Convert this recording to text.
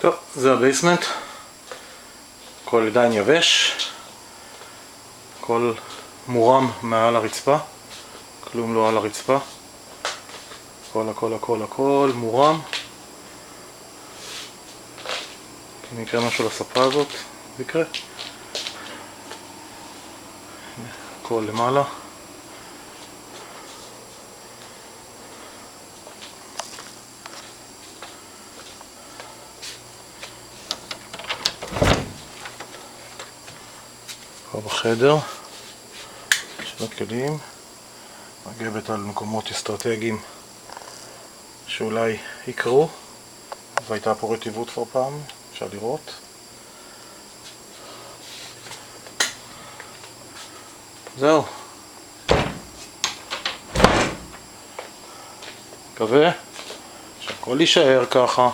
טוב, זה הבייסמנט. הכל עדיין יבש, הכל מורם מעל הרצפה, כלום לא על הרצפה, הכל מורם. אם יקרה משהו לספה הזאת, זה יקרה. הכל למעלה. פה בחדר של הכלים, מגבת על מקומות אסטרטגיים שאולי יקרו, והייתה פה רטיבות כבר פעם, אפשר לראות. זהו. מקווה שהכל יישאר ככה.